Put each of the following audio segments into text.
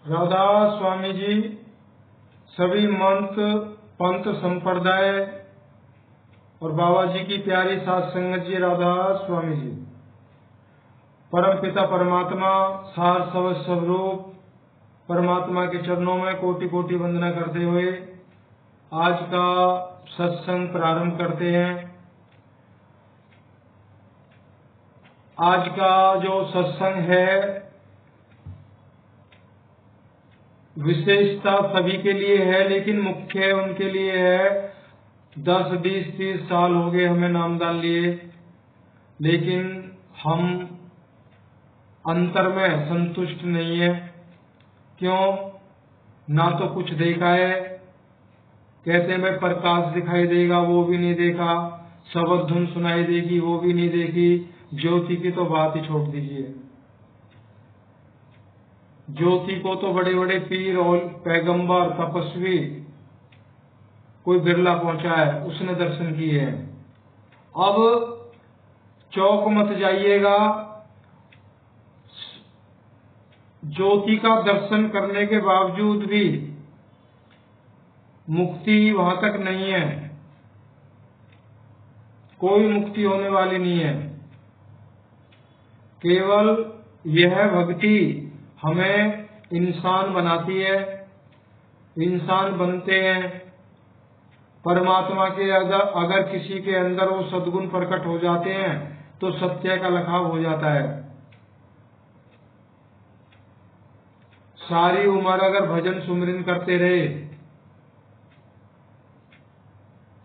राधा स्वामी जी, सभी मंत पंथ संप्रदाय और बाबा जी की प्यारी साथ संगत जी, राधा स्वामी जी, परम पिता परमात्मा सार स्वरूप परमात्मा के चरणों में कोटि कोटि वंदना करते हुए आज का सत्संग प्रारंभ करते हैं। आज का जो सत्संग है विशेषता सभी के लिए है, लेकिन मुख्य उनके लिए है। 10, 20, 30 साल हो गए हमें नामदान लिए, लेकिन हम अंतर में संतुष्ट नहीं है। क्यों? ना तो कुछ देखा है, कहते हैं प्रकाश दिखाई देगा, वो भी नहीं देखा। शब्द धुन सुनाई देगी, वो भी नहीं देखी। ज्योति की तो बात ही छोड़ दीजिए। ज्योति को तो बड़े बड़े पीर और पैगंबर तपस्वी कोई बिरला पहुंचा है, उसने दर्शन किए हैं। अब चौक मत जाइएगा, ज्योति का दर्शन करने के बावजूद भी मुक्ति वहां तक नहीं है, कोई मुक्ति होने वाली नहीं है। केवल यह भक्ति हमें इंसान बनाती है। इंसान बनते हैं परमात्मा के अगर किसी के अंदर वो सद्गुण प्रकट हो जाते हैं तो सत्य का लखाव हो जाता है। सारी उम्र अगर भजन सुमरन करते रहे,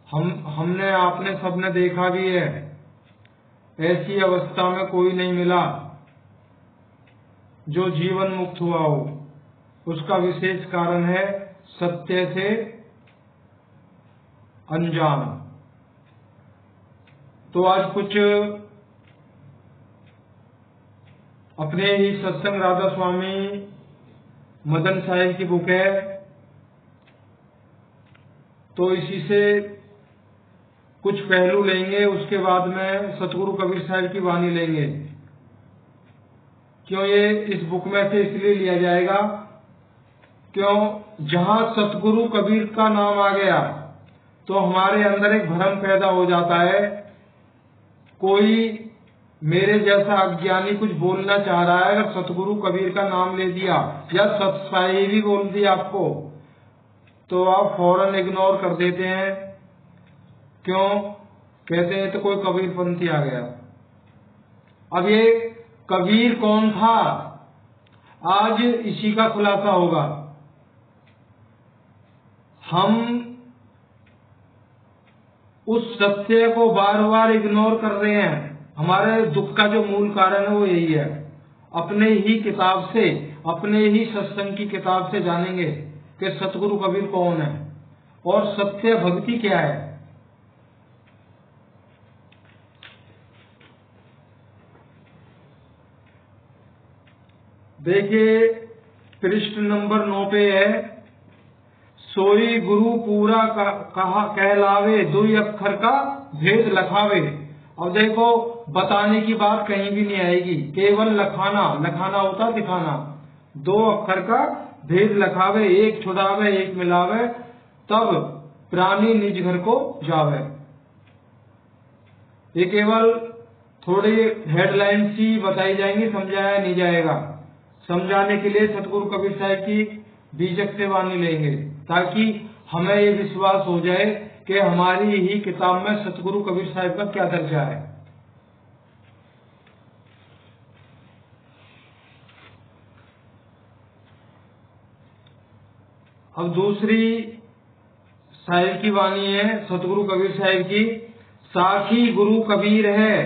हमने आपने सबने देखा भी है, ऐसी अवस्था में कोई नहीं मिला जो जीवन मुक्त हुआ हो। उसका विशेष कारण है सत्य से अनजान। तो आज कुछ अपने ही सत्संग राधा स्वामी मदन साहिब की बुक है, तो इसी से कुछ पहलू लेंगे, उसके बाद में सतगुरु कबीर साहिब की वाणी लेंगे। क्यों ये इस बुक में से इसलिए लिया जाएगा, क्यों जहां सतगुरु कबीर का नाम आ गया तो हमारे अंदर एक भ्रम पैदा हो जाता है। कोई मेरे जैसा अज्ञानी कुछ बोलना चाह रहा है, अगर सतगुरु कबीर का नाम ले दिया या सतसाहिबी बोल दिया आपको, तो आप फौरन इग्नोर कर देते हैं। क्यों? कहते हैं तो कोई कबीरपंथी आ गया। अब ये कबीर कौन था, आज इसी का खुलासा होगा। हम उस सत्य को बार बार इग्नोर कर रहे हैं। हमारे दुख का जो मूल कारण है वो यही है। अपने ही किताब से, अपने ही सत्संग की किताब से जानेंगे कि सतगुरु कबीर कौन है और सत्य भक्ति क्या है। देखिए पृष्ठ नंबर 9 पे है, सोई गुरु पूरा कहा कहलावे, दुई अक्षर का भेद लखावे। अब देखो बताने की बात कहीं भी नहीं आएगी, केवल लखाना। लखाना होता दिखाना। 2 अक्षर का भेद लखावे, एक छुड़ावे एक मिलावे, तब प्राणी निज घर को जावे। ये केवल थोड़ी हेडलाइन सी बताई जाएंगी, समझाया नहीं जाएगा। समझाने के लिए सतगुरु कबीर साहब की बीजक से वाणी लेंगे, ताकि हमें ये विश्वास हो जाए कि हमारी ही किताब में सतगुरु कबीर साहब का क्या दर्जा है। अब दूसरी साहिब की वाणी है सतगुरु कबीर साहब की, साखी गुरु कबीर है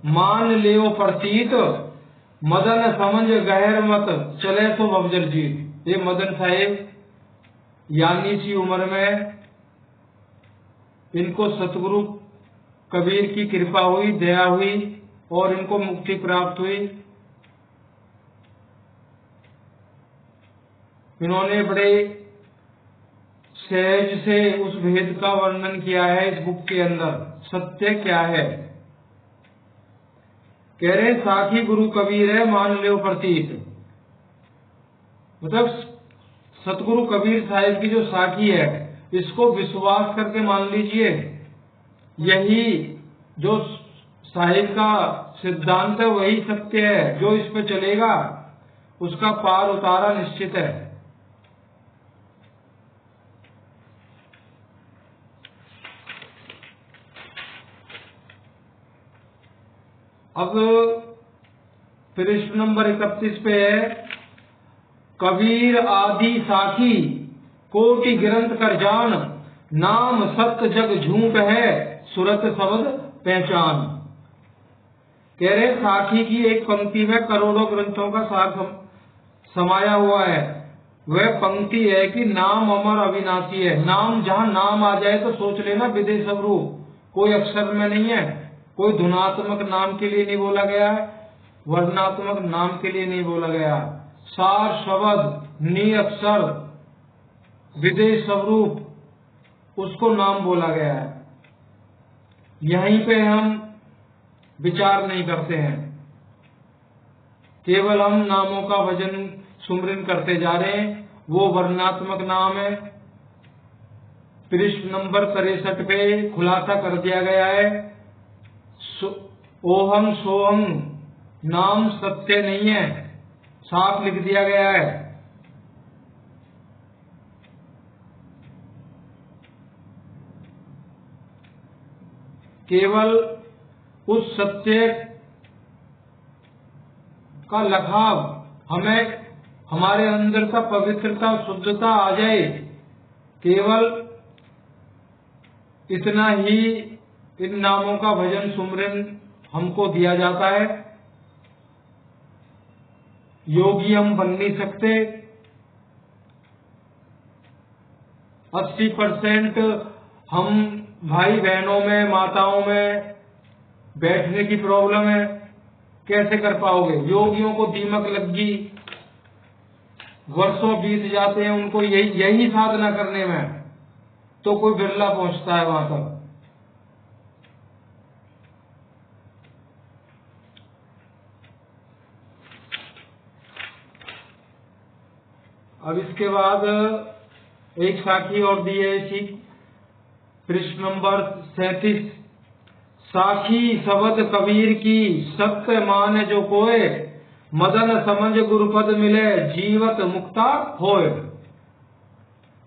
मान लेओ प्रतीत, मदन समझ गहर मत चले तो बबजर जीत। ये मदन साहेब यानी सी उम्र में इनको सतगुरु कबीर की कृपा हुई, दया हुई और इनको मुक्ति प्राप्त हुई। इन्होंने बड़े सहज से उस भेद का वर्णन किया है इस बुक के अंदर। सत्य क्या है? कह रहे साखी गुरु कबीर है मान लो प्रतीत, मतलब सतगुरु कबीर साहिब की जो साखी है, इसको विश्वास करके मान लीजिए, यही जो साहिब का सिद्धांत है वही सत्य है। जो इस पे चलेगा उसका पार उतारा निश्चित है। अब पृष्ठ नंबर 31 पे है, कबीर आदि साखी कोटि ग्रंथ कर जान, नाम सत्य जग झूठ है सुरत शब्द पहचान। कह रहे साखी की एक पंक्ति में करोड़ों ग्रंथों का सार समाया हुआ है। वह पंक्ति है कि नाम अमर अविनाशी है। नाम, जहाँ नाम आ जाए तो सोच लेना विदेश रूप, कोई अक्षर में नहीं है, कोई धुनात्मक नाम के लिए नहीं बोला गया है, वर्णात्मक नाम के लिए नहीं बोला गया। सार शब्द नि अक्षर विदेश स्वरूप उसको नाम बोला गया है। यहीं पे हम विचार नहीं करते हैं, केवल हम नामों का भजन सुमरन करते जा रहे हैं। वो वर्णात्मक नाम है। पृष्ठ नंबर 63 पे खुलासा कर दिया गया है, ओहम सोहम नाम सत्य नहीं है, साफ लिख दिया गया है। केवल उस सत्य का लखाव हमें, हमारे अंदर का पवित्रता शुद्धता आ जाए, केवल इतना ही इन नामों का भजन सुमरन हमको दिया जाता है। योगी हम बन नहीं सकते। 80% हम भाई बहनों में, माताओं में बैठने की प्रॉब्लम है, कैसे कर पाओगे? योगियों को दीमक लग गई, वर्षों बीत जाते हैं उनको यही साधना करने में, तो कोई बिरला पहुंचता है वहां तक। अब इसके बाद एक साखी और दी है इसी पृष्ठ नंबर 37, साखी शब्द कबीर की सत्य मान जो कोय, मदन समझ गुरुपद मिले जीवत मुक्ता होय।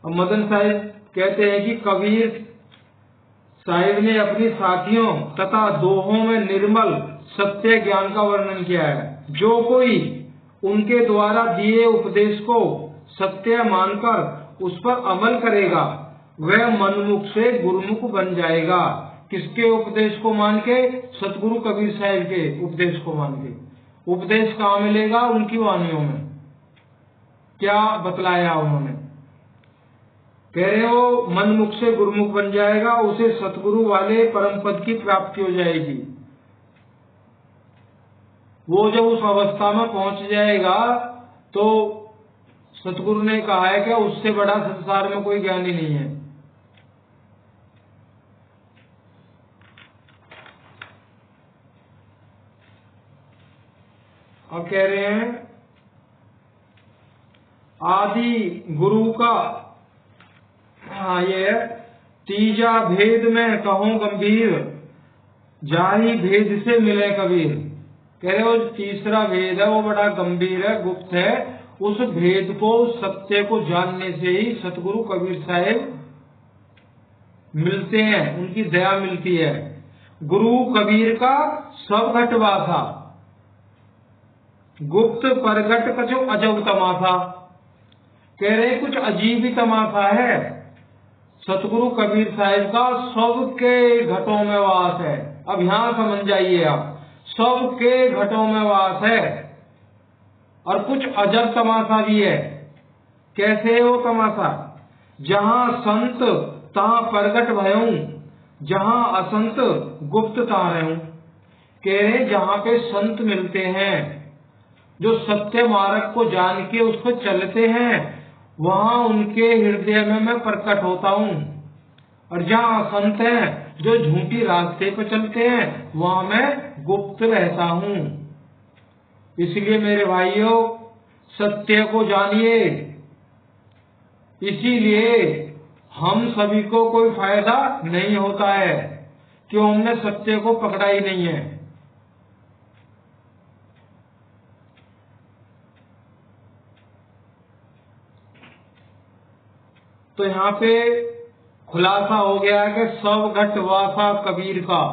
अब मदन साहिब कहते हैं कि कबीर साहिब ने अपनी साथियों तथा दोहों में निर्मल सत्य ज्ञान का वर्णन किया है। जो कोई उनके द्वारा दिए उपदेश को सत्य मानकर उस पर अमल करेगा, वह मनमुख से गुरुमुख बन जाएगा। किसके उपदेश को मान के? सतगुरु कबीर साहिब के उपदेश को मान के। उपदेश कहाँ मिलेगा? उनकी वाणियों में। क्या बतलाया उन्होंने? कह रहे हो मनमुख से गुरुमुख बन जाएगा, उसे सतगुरु वाले परम पद की प्राप्ति हो जाएगी। वो जब उस अवस्था में पहुंच जाएगा तो सतगुरु ने कहा है कि उससे बड़ा संसार में कोई ज्ञानी नहीं है। अब कह रहे हैं आदि गुरु का, हाँ ये तीजा भेद में कहूं गंभीर, जाहि भेद से मिले कबीर। कह रहे हो तीसरा भेद है वो बड़ा गंभीर है, गुप्त है। उस भेद को, सत्य को जानने से ही सतगुरु कबीर साहिब मिलते हैं, उनकी दया मिलती है। गुरु कबीर का सब घट वासा, गुप्त परगट का जो अजब तमाशा। कह रहे कुछ अजीब ही तमाशा है। सतगुरु कबीर साहिब का सबके घटों में वास है। अब यहाँ समझ जाइए आप, सबके घटों में वास है। और कुछ अजब तमाशा भी है। कैसे है वो तमाशा? जहाँ संत तहाँ प्रगट भयूं, जहाँ असंत गुप्त तहाँ रहूं। कह रहे जहाँ पे संत मिलते हैं, जो सत्य मार्ग को जान के उसको चलते हैं, वहाँ उनके हृदय में मैं प्रकट होता हूँ। और जहाँ असंत हैं, जो झूठी रास्ते पर चलते हैं, वहाँ मैं गुप्त रहता हूँ। इसलिए मेरे भाइयों, सत्य को जानिए, इसीलिए हम सभी को कोई फायदा नहीं होता है, क्यों हमने सत्य को पकड़ा ही नहीं है। तो यहाँ पे खुलासा हो गया है कि सब घट वासा कबीर का।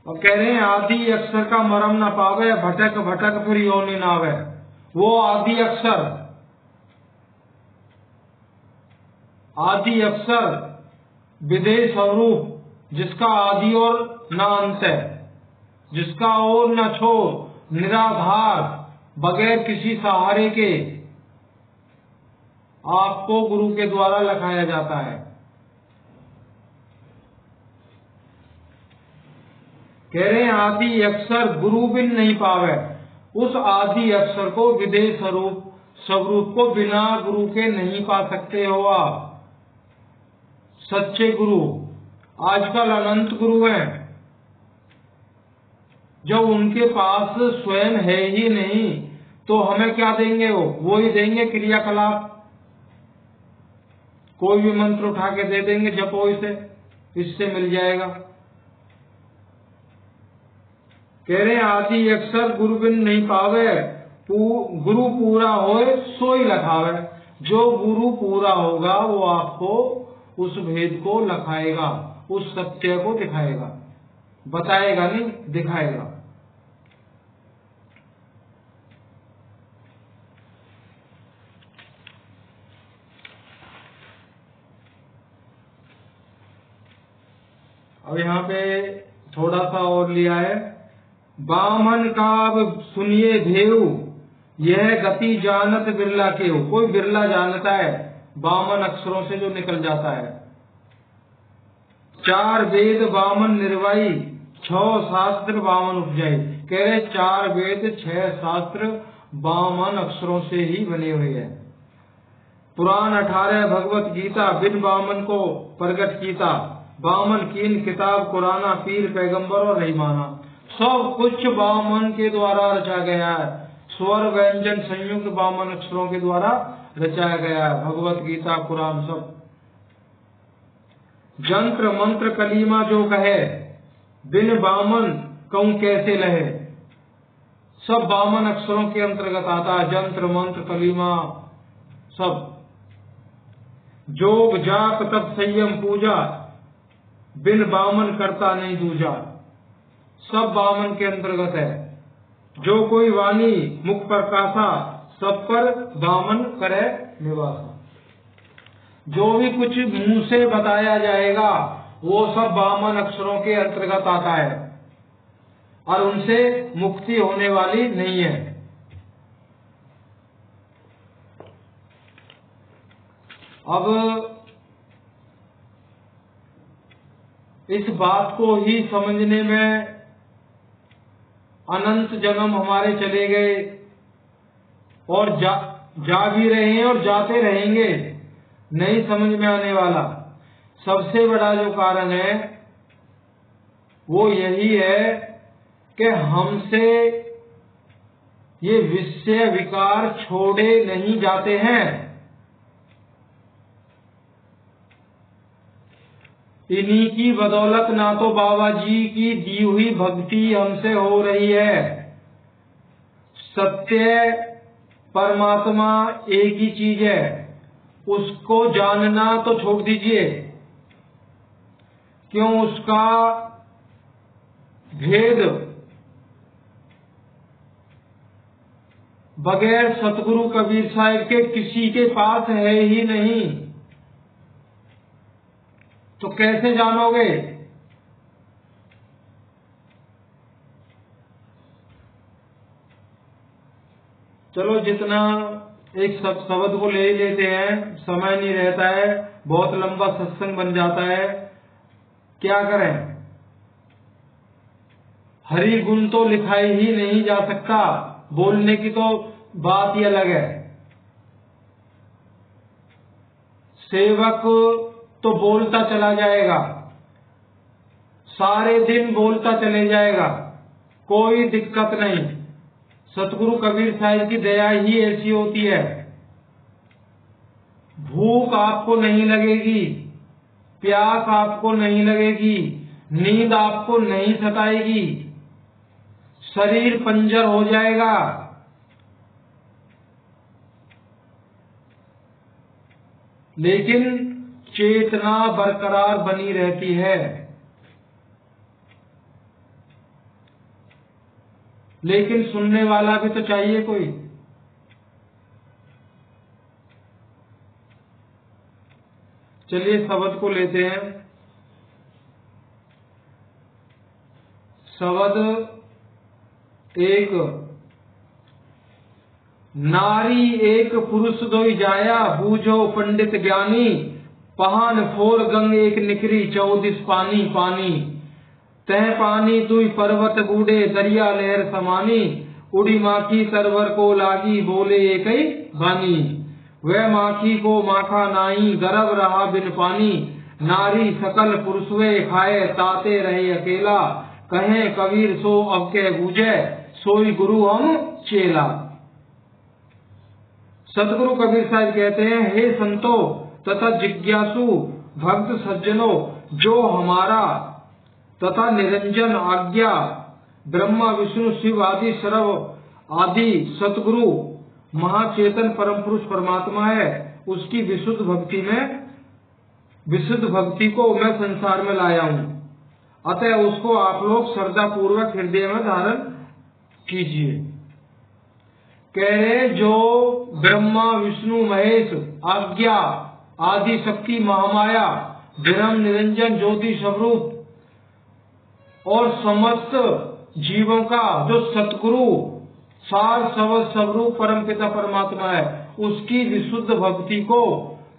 और कह रहे हैं आदि अक्षर का मरम न पावे, भटक भटक फिर योनि नावे। वो आदि अक्षर, आदि अक्षर विदेश स्वरूप, जिसका आदि और न अंत है, जिसका ओर न छोर, निराधार, बगैर किसी सहारे के आपको गुरु के द्वारा लिखाया जाता है। कह रहे हैं आदि अक्षर गुरु बिन नहीं पावे। उस आदि अक्षर को, विदेश स्वरूप को बिना गुरु के नहीं पा सकते हो आप। सच्चे गुरु आजकल अनंत गुरु हैं, जब उनके पास स्वयं है ही नहीं तो हमें क्या देंगे? वो ही देंगे क्रियाकलाप। कोई भी मंत्र उठा के दे देंगे, जपो इसे, इससे मिल जाएगा। कह रहे आदि अक्षर गुरु बिन नहीं पावे, गुरु पूरा होए सोई लखावे। जो गुरु पूरा होगा वो आपको उस भेद को लखाएगा, उस सत्य को दिखाएगा, बताएगा नहीं, दिखाएगा। अब यहाँ पे थोड़ा सा और लिया है, बामन का सुनिए देव, यह गति जानत बिरला के हो। कोई बिरला जानता है बामन अक्षरों से जो निकल जाता है। 4 वेद बामन निर्वाही, 6 शास्त्र बामन उपजाई। कह रहे 4 वेद 6 शास्त्र बामन अक्षरों से ही बने हुए हैं। पुराण 18 भगवत गीता बिन बामन को प्रकट कीता। बामन कीन किताब कुराना, पीर पैगंबर और रहीमाना। सब कुछ बामन के द्वारा रचा गया है। स्वर व्यंजन संयुक्त बामन अक्षरों के द्वारा रचाया गया है। भगवत गीता कुरान सब। जंत्र मंत्र कलीमा जो कहे, बिन बामन कहूं कैसे लहे। सब बामन अक्षरों के अंतर्गत आता है। जंत्र मंत्र कलीमा सब। जोग जाप तप संयम पूजा, बिन बामन करता नहीं दूजा। सब बामन के अंतर्गत है। जो कोई वाणी मुख प्रकाशा, सब पर बामन करे निवासा। जो भी कुछ मुंह से बताया जाएगा वो सब बामन अक्षरों के अंतर्गत आता है और उनसे मुक्ति होने वाली नहीं है। अब इस बात को ही समझने में अनंत जन्म हमारे चले गए और जा भी रहे हैं और जाते रहेंगे, नहीं समझ में आने वाला। सबसे बड़ा जो कारण है वो यही है कि हमसे ये विषय विकार छोड़े नहीं जाते हैं। इन्हीं की बदौलत ना तो बाबा जी की दी हुई भक्ति हमसे हो रही है। सत्य परमात्मा एक ही चीज है, उसको जानना तो छोड़ दीजिए, क्यों उसका भेद बगैर सतगुरु कबीर साहब के किसी के पास है ही नहीं, तो कैसे जानोगे? चलो जितना एक शब्द को ले लेते हैं, समय नहीं रहता है, बहुत लंबा सत्संग बन जाता है, क्या करें? हरि गुण तो लिखाई ही नहीं जा सकता, बोलने की तो बात ही अलग है। सेवक तो बोलता चला जाएगा, सारे दिन बोलता चले जाएगा, कोई दिक्कत नहीं। सतगुरु कबीर साहिब की दया ही ऐसी होती है। भूख आपको नहीं लगेगी, प्यास आपको नहीं लगेगी, नींद आपको नहीं सताएगी, शरीर पंजर हो जाएगा, लेकिन चेतना बरकरार बनी रहती है। लेकिन सुनने वाला भी तो चाहिए कोई। चलिए शब्द को लेते हैं। शब्द एक, नारी एक पुरुष दोई जाया, बूझो पंडित ज्ञानी, पहान फोर गंग एक निकरी, 14 पानी पानी, तह पानी दुई पर्वत बूढ़े, दरिया लहर समानी, उड़ी माखी सरवर को लागी, बोले एक ही बानी, वह माखी को माखा नाई, गर्भ रहा बिन पानी, नारी सकल पुरुष वे खाए, ताते रहे अकेला, कहे कबीर सो अब के बूझे, सोई गुरु हम चेला। सतगुरु कबीर साहब कहते हैं, हे संतो तथा जिज्ञासु भक्त सज्जनों, जो हमारा तथा निरंजन आज्ञा ब्रह्मा विष्णु शिव आदि सर्व आदि सतगुरु महाचेतन परम पुरुष परमात्मा है, उसकी विशुद्ध भक्ति को मैं संसार में लाया हूँ। अतः उसको आप लोग श्रद्धा पूर्वक हृदय में धारण कीजिए। कह रहे, जो ब्रह्मा विष्णु महेश आज्ञा आदि शक्ति महामाया ब्रह्म निरंजन ज्योति स्वरूप और समस्त जीवों का जो सतगुरु सार स्वरूप परम पिता परमात्मा है, उसकी विशुद्ध भक्ति को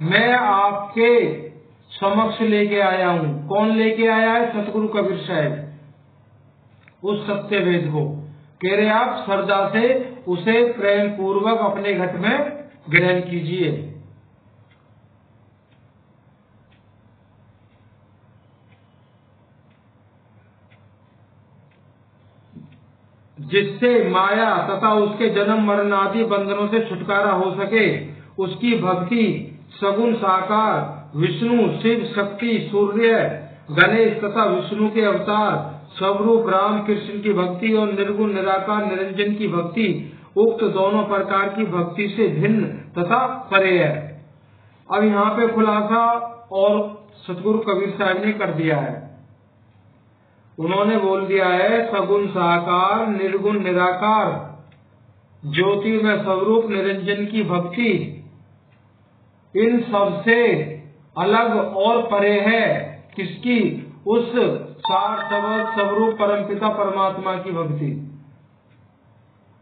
मैं आपके समक्ष लेके आया हूँ। कौन लेके आया है? सतगुरु कबीर साहब। उस सत्य वेद को कह रहे, आप श्रद्धा से उसे प्रेम पूर्वक अपने घट में ग्रहण कीजिए। जिससे माया तथा उसके जन्म मरण आदि बंधनों से छुटकारा हो सके, उसकी भक्ति सगुण साकार विष्णु शिव शक्ति सूर्य गणेश तथा विष्णु के अवतार स्वरूप राम कृष्ण की भक्ति और निर्गुण निराकार निरंजन की भक्ति उक्त दोनों प्रकार की भक्ति से भिन्न तथा परे है। अब यहाँ पे खुलासा और सतगुरु कबीर साहब ने कर दिया है। उन्होंने बोल दिया है, सगुण साकार निर्गुण निराकार ज्योतिर्मय स्वरूप निरंजन की भक्ति इन सबसे अलग और परे है। किसकी? उस सार स्वरूप परम पिता परमात्मा की भक्ति।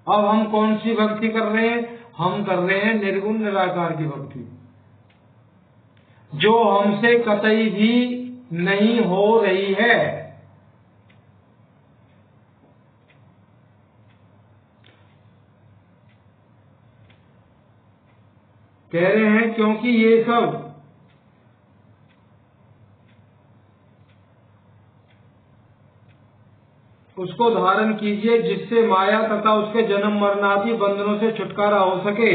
अब हम कौन सी भक्ति कर रहे हैं? हम कर रहे हैं निर्गुण निराकार की भक्ति, जो हमसे कतई भी नहीं हो रही है। कह रहे हैं क्योंकि ये सब उसको धारण कीजिए जिससे माया तथा उसके जन्म मरण आदि बंधनों से छुटकारा हो सके।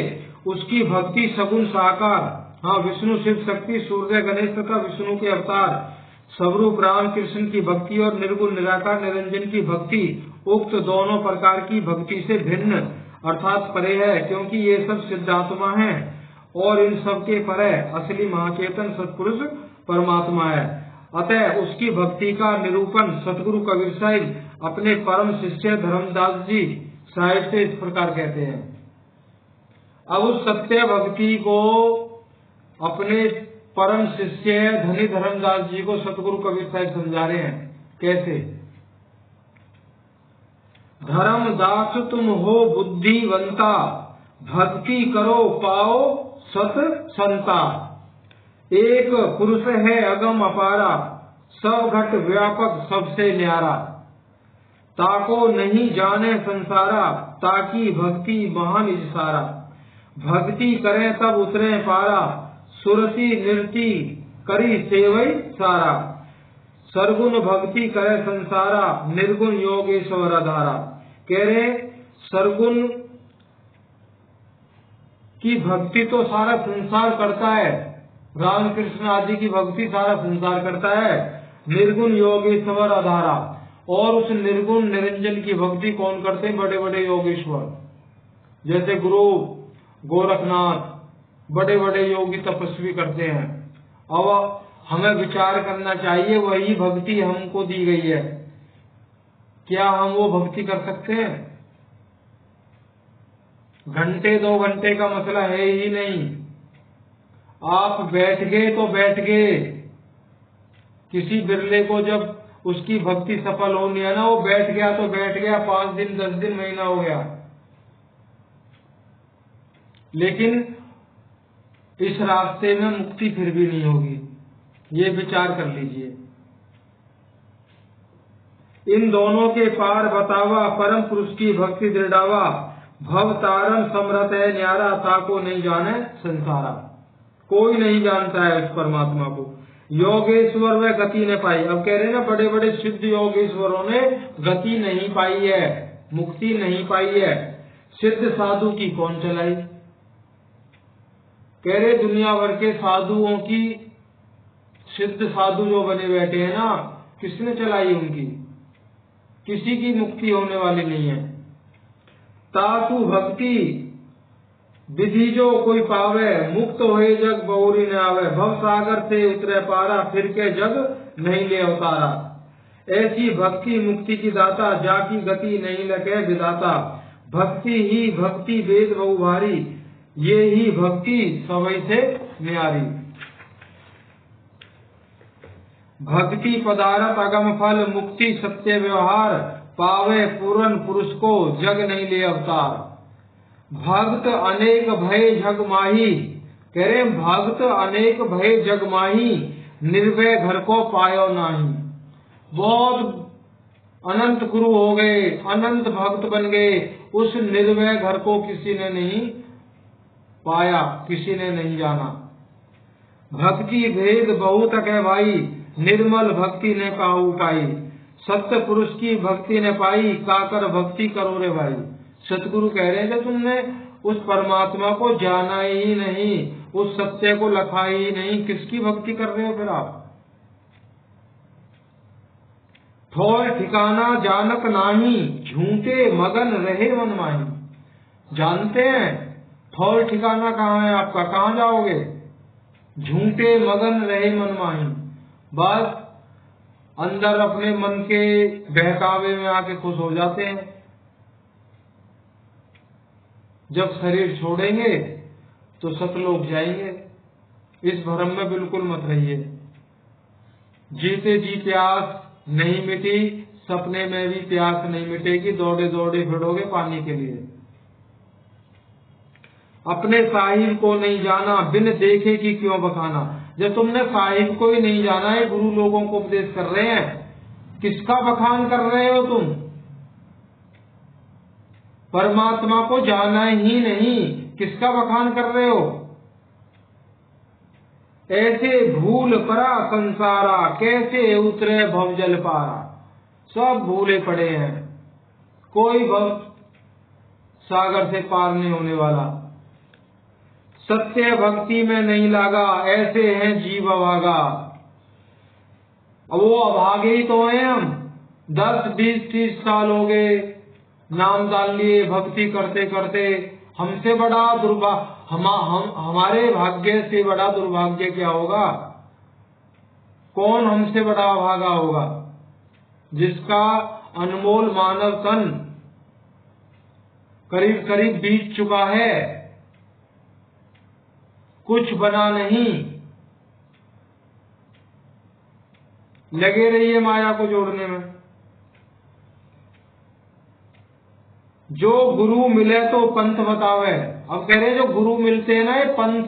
उसकी भक्ति सगुण साकार, हाँ, विष्णु शिव शक्ति सूर्य गणेश तथा विष्णु के अवतार स्वरूप राम कृष्ण की भक्ति और निर्गुण निराकार निरंजन की भक्ति उक्त दोनों प्रकार की भक्ति से भिन्न अर्थात परे है, क्योंकि ये सब सिद्धात्मा हैं और इन सब के परे असली महाचेतन सत्पुरुष परमात्मा है। अतः उसकी भक्ति का निरूपण सतगुरु कबीर साहिब अपने परम शिष्य धर्मदास जी साहिब से इस प्रकार कहते हैं। अब उस सत्य भक्ति को अपने परम शिष्य धनी धर्मदास जी को सतगुरु कबीर साहिब समझा रहे हैं। कैसे? धर्मदास तुम हो बुद्धिवंता, भक्ति करो पाओ सत संता। एक पुरुष है अगम अपारा, सब घट व्यापक सबसे न्यारा। ताको नहीं जाने संसारा, ताकि भक्ति महान इसारा। भक्ति करें तब उतरे पारा, सुरति नृति करी सेवई सारा। सरगुण भक्ति करे संसारा, निर्गुण योगेश्वर आधारा। कह रहे सरगुण की भक्ति तो सारा संसार करता है, राम कृष्ण आदि की भक्ति सारा संसार करता है। निर्गुण योगेश्वर आधारा, और उस निर्गुण निरंजन की भक्ति कौन करते हैं? बड़े बड़े योगेश्वर, जैसे गुरु गोरखनाथ, बड़े बड़े योगी तपस्वी करते हैं। अब हमें विचार करना चाहिए, वही भक्ति हमको दी गई है, क्या हम वो भक्ति कर सकते हैं? घंटे 2 घंटे का मसला है ही नहीं। आप बैठ गए तो बैठ गए। किसी बिरले को जब उसकी भक्ति सफल होनी है ना, वो बैठ गया तो बैठ गया, 5 दिन 10 दिन महीना हो गया, लेकिन इस रास्ते में मुक्ति फिर भी नहीं होगी। ये विचार कर लीजिए। इन दोनों के पार बतावा, परम पुरुष की भक्ति दृढ़ावा, भव तारम समरथ है न्यारा, ताको नहीं जाने संसारा। कोई नहीं जानता है उस परमात्मा को। योगेश्वर व गति ने पाई। अब कह रहे हैं ना, बड़े बड़े सिद्ध योगेश्वरों ने गति नहीं पाई है, मुक्ति नहीं पाई है। सिद्ध साधु की कौन चलाई? कह रहे दुनिया भर के साधुओं की, सिद्ध साधु जो बने बैठे हैं ना, किसने चलाई उनकी? किसी की मुक्ति होने वाली नहीं है। तातु भक्ति विधि जो कोई पावे, मुक्त होए जग बहुरी न आवे, भव सागर से उतरे पारा, फिर के जग नहीं ले अवतारा। ऐसी भक्ति मुक्ति की दाता, जाकी गति नहीं लगे विदाता। भक्ति ही भक्ति वेद बहु भारी, ये ही भक्ति सवै से न्यारी। भक्ति पदारथ अगम फल, मुक्ति सत्य व्यवहार, पावे पूरन पुरुष को जग नहीं ले अवतार। भक्त अनेक भय जग माही, कह रहे भक्त अनेक भय जग माही, निर्भय घर को पायो नाही। बहुत अनंत गुरु हो गए, अनंत भक्त बन गए, उस निर्भय घर को किसी ने नहीं पाया, किसी ने नहीं जाना। भक्ति भेद बहुत है भाई, निर्मल भक्ति ने काहू पाई। सत्य पुरुष की भक्ति ने पाई, काकर भक्ति करो रे भाई। सतगुरु कह रहे हैं, तुमने उस परमात्मा को जाना ही नहीं, उस सत्य को लखा ही नहीं, किसकी भक्ति कर रहे हो फिर आप? ठोर ठिकाना जानक नाही, झूठे मगन रहे मन माही। जानते हैं ठोर ठिकाना कहाँ है आपका? कहाँ जाओगे? झूठे मगन रहे मन माही। बस अंदर अपने मन के बहकावे में आके खुश हो जाते हैं। जब शरीर छोड़ेंगे तो सतलोक जाएंगे। इस भ्रम में बिल्कुल मत रहिए। जीते जी प्यास नहीं मिटी, सपने में भी प्यास नहीं मिटेगी, दौड़े दौड़े फिरोगे पानी के लिए। अपने साहिब को नहीं जाना, बिन देखे कि क्यों बखाना। जब तुमने साहिब को ही नहीं जाना है, गुरु लोगों को उपदेश कर रहे हैं, किसका बखान कर रहे हो तुम? परमात्मा को जाना ही नहीं, किसका बखान कर रहे हो? ऐसे भूल परा संसारा, कैसे उतरे भव जल पारा। सब भूले पड़े हैं, कोई भव सागर से पार नहीं होने वाला। सत्य भक्ति में नहीं लागा, ऐसे हैं जीव अभागा। अब वो अभागे ही तो हैं हम। 10, 20, 30 साल हो गए नाम डाल लिए, भक्ति करते करते। हमसे बड़ा हमारे भाग्य से बड़ा दुर्भाग्य क्या होगा? कौन हमसे बड़ा अभागा होगा? जिसका अनमोल मानव तन करीब करीब बीत चुका है, कुछ बना नहीं। लगे रहिए माया को जोड़ने में। जो गुरु मिले तो पंथ बतावे। अब कह रहे जो गुरु मिलते हैं ना, ये पंथ,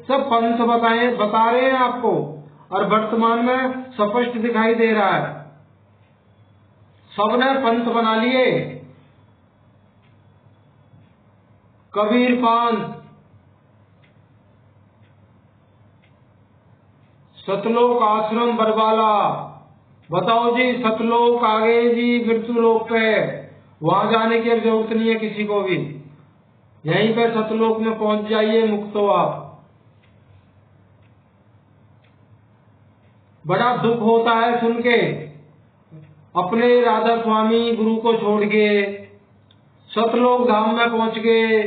सब पंथ बता रहे हैं आपको, और वर्तमान में स्पष्ट दिखाई दे रहा है। सबने पंथ बना लिए। कबीर पंथ, सतलोक आश्रम बरवाला, बताओ जी, सतलोक आगे जी मृत्युलोक पे, वहां जाने की जरूरत नहीं है किसी को भी, यहीं पे सतलोक में पहुंच जाइए, मुक्त हो आप। बड़ा दुख होता है सुन के, अपने राधा स्वामी गुरु को छोड़ के सतलोक धाम में पहुंच गए,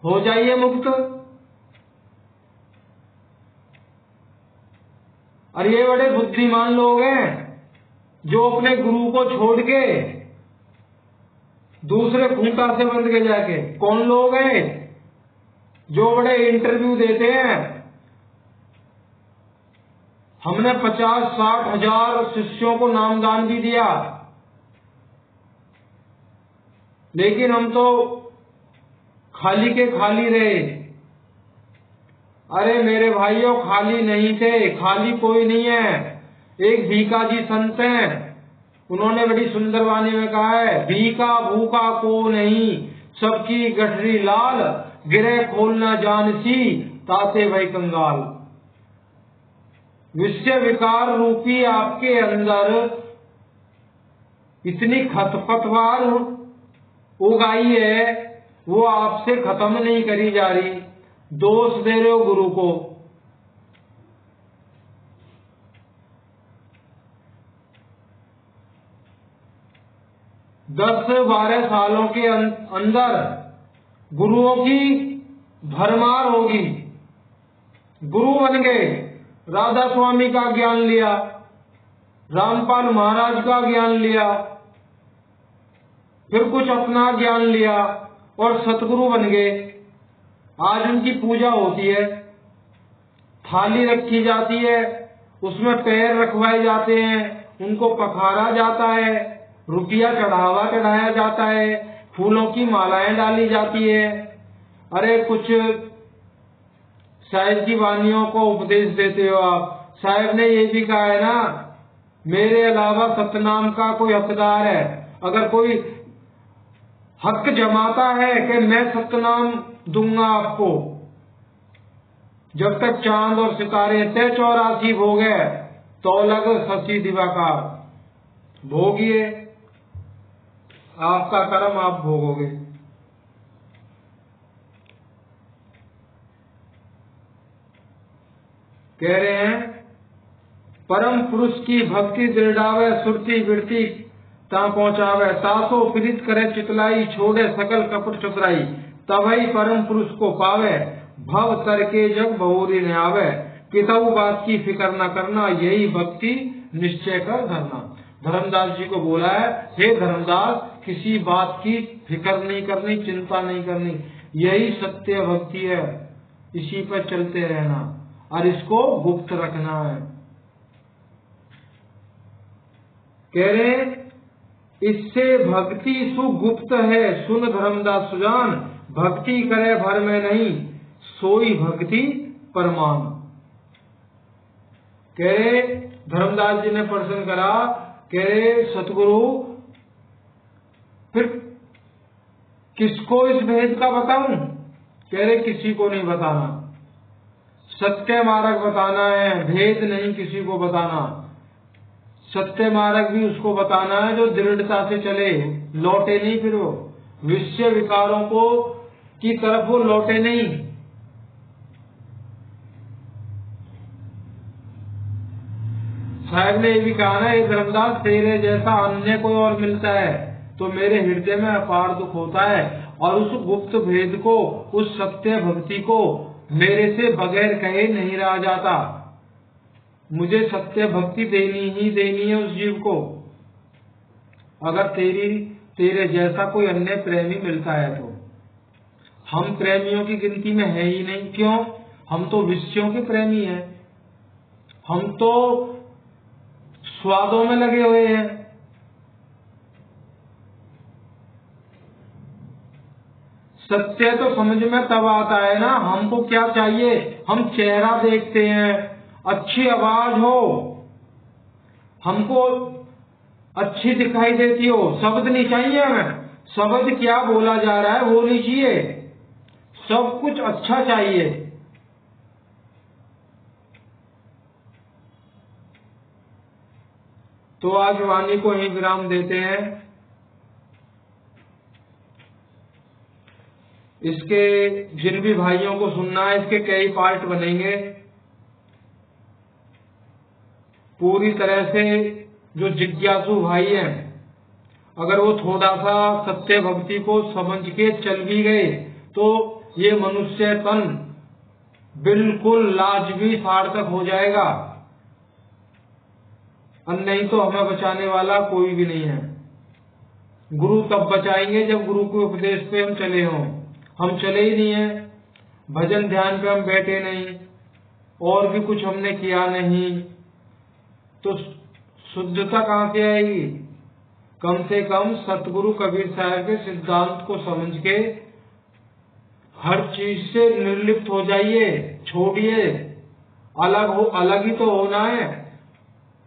हो जाइए मुक्त। और ये बड़े बुद्धिमान लोग हैं जो अपने गुरु को छोड़ के दूसरे खूंटा से बंध के जाके, कौन लोग हैं जो बड़े इंटरव्यू देते हैं, हमने 50-60 हजार शिष्यों को नामदान भी दिया, लेकिन हम तो खाली के खाली रहे। अरे मेरे भाइयों, खाली नहीं थे, खाली कोई नहीं है। एक भीका जी संत हैं, उन्होंने बड़ी सुंदर वाणी में कहा है, भीका भूखा को नहीं, सबकी गठरी लाल, गिरे खोलना जानसी, ताते भई कंगाल। विषय विकार रूपी आपके अंदर इतनी खतपतवार उगाई है, वो आपसे खत्म नहीं करी जा रही। दोष दे रहे हो गुरु को। दस 12 सालों के अंदर गुरुओं की भरमार होगी। गुरु बन गए, राधा स्वामी का ज्ञान लिया, रामपाल महाराज का ज्ञान लिया, फिर कुछ अपना ज्ञान लिया और सतगुरु बन गए। आज उनकी पूजा होती है, थाली रखी जाती है, उसमें पैर रखवाए जाते हैं, उनको पखारा जाता है, रुपया चढ़ावा चढ़ाया जाता है, फूलों की मालाएं डाली जाती है। अरे कुछ साहिब की वानियों को उपदेश देते हो आप। साहिब ने ये भी कहा है ना, मेरे अलावा सतनाम का कोई हकदार है। अगर कोई हक जमाता है कि मैं सतनाम दूंगा आपको, जब तक चांद और सितारे तय 84 भोग है, तो लग शशि दिवाकर भोगिए, आपका कर्म आप भोगोगे। कह रहे हैं, परम पुरुष की भक्ति दृढ़ावे, सुरती वृत्ति ता पहुंचावे, तासो प्रीत करे चितलाई, छोड़े सकल कपट चतुराई, तभी परम पुरुष को पावे, भव तर के जग बहुरी न आवे, किताऊ बात की फिक्र न करना, यही भक्ति निश्चय कर धरना। धर्मदास जी को बोला है, हे धर्मदास, किसी बात की फिक्र नहीं करनी, चिंता नहीं करनी, यही सत्य भक्ति है, इसी पर चलते रहना और इसको गुप्त रखना है। कह रहे, इससे भक्ति सुगुप्त है, सुन धर्मदास सुजान, भक्ति करे भर में नहीं, सोई भक्ति परमान। कह रहे, धर्मदास जी ने प्रश्न करा, कह रहे सतगुरु फिर किसको इस भेद का बताऊं? कह रहे किसी को नहीं बताना, सत्य मार्ग बताना है, भेद नहीं किसी को बताना। सत्य मार्ग भी उसको बताना है जो दृढ़ता से चले, लौटे नहीं, फिर वो विषय विकारों को की तरफ वो लौटे नहीं। साहब ने ये भी कहा ना, ये धर्मदास, तेरे जैसा अन्य कोई और मिलता है तो मेरे हृदय में अपार दुख होता है, और उस गुप्त भेद को, उस सत्य भक्ति को मेरे से बगैर कहे नहीं रहा जाता। मुझे सत्य भक्ति देनी ही देनी है उस जीव को। अगर तेरे जैसा कोई अन्य प्रेमी मिलता है तो। हम प्रेमियों की गिनती में है ही नहीं। क्यों? हम तो विषयों के प्रेमी हैं, हम तो स्वादों में लगे हुए हैं। सत्य तो समझ में तब आता है ना, हमको क्या चाहिए। हम चेहरा देखते हैं, अच्छी आवाज हो, हमको अच्छी दिखाई देती हो, शब्द नहीं चाहिए हमें। शब्द क्या बोला जा रहा है वो नहीं चाहिए, सब कुछ अच्छा चाहिए। तो आज वाणी को ही विराम देते हैं। इसके जिन भी भाइयों को सुनना है, इसके कई पार्ट बनेंगे। पूरी तरह से जो जिज्ञासु भाई हैं, अगर वो थोड़ा सा सत्य भक्ति को समझ के चल भी गए तो ये मनुष्य तन बिल्कुल लाजमी सार्थक हो जाएगा, और नहीं तो हमें बचाने वाला कोई भी नहीं है। गुरु तब बचाएंगे जब गुरु के उपदेश पे हम चले हों। हम चले ही नहीं है, भजन ध्यान पे हम बैठे नहीं, और भी कुछ हमने किया नहीं, तो शुद्धता कहाँ से आएगी? कम से कम सतगुरु कबीर साहब के सिद्धांत को समझ के हर चीज से निर्लिप्त हो जाइए, छोड़िए। अलग ही तो होना है।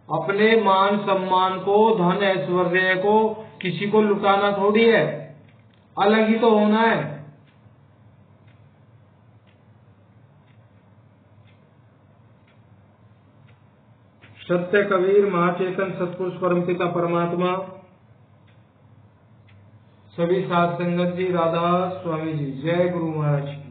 अपने मान सम्मान को, धन ऐश्वर्य को किसी को लुटाना थोड़ी है, अलग ही तो होना है। सत्य कबीर महाचेतन सतपुरुष परमपिता परमात्मा, सभी साध संगत जी, राधा स्वामी जी, जय गुरु महाराज।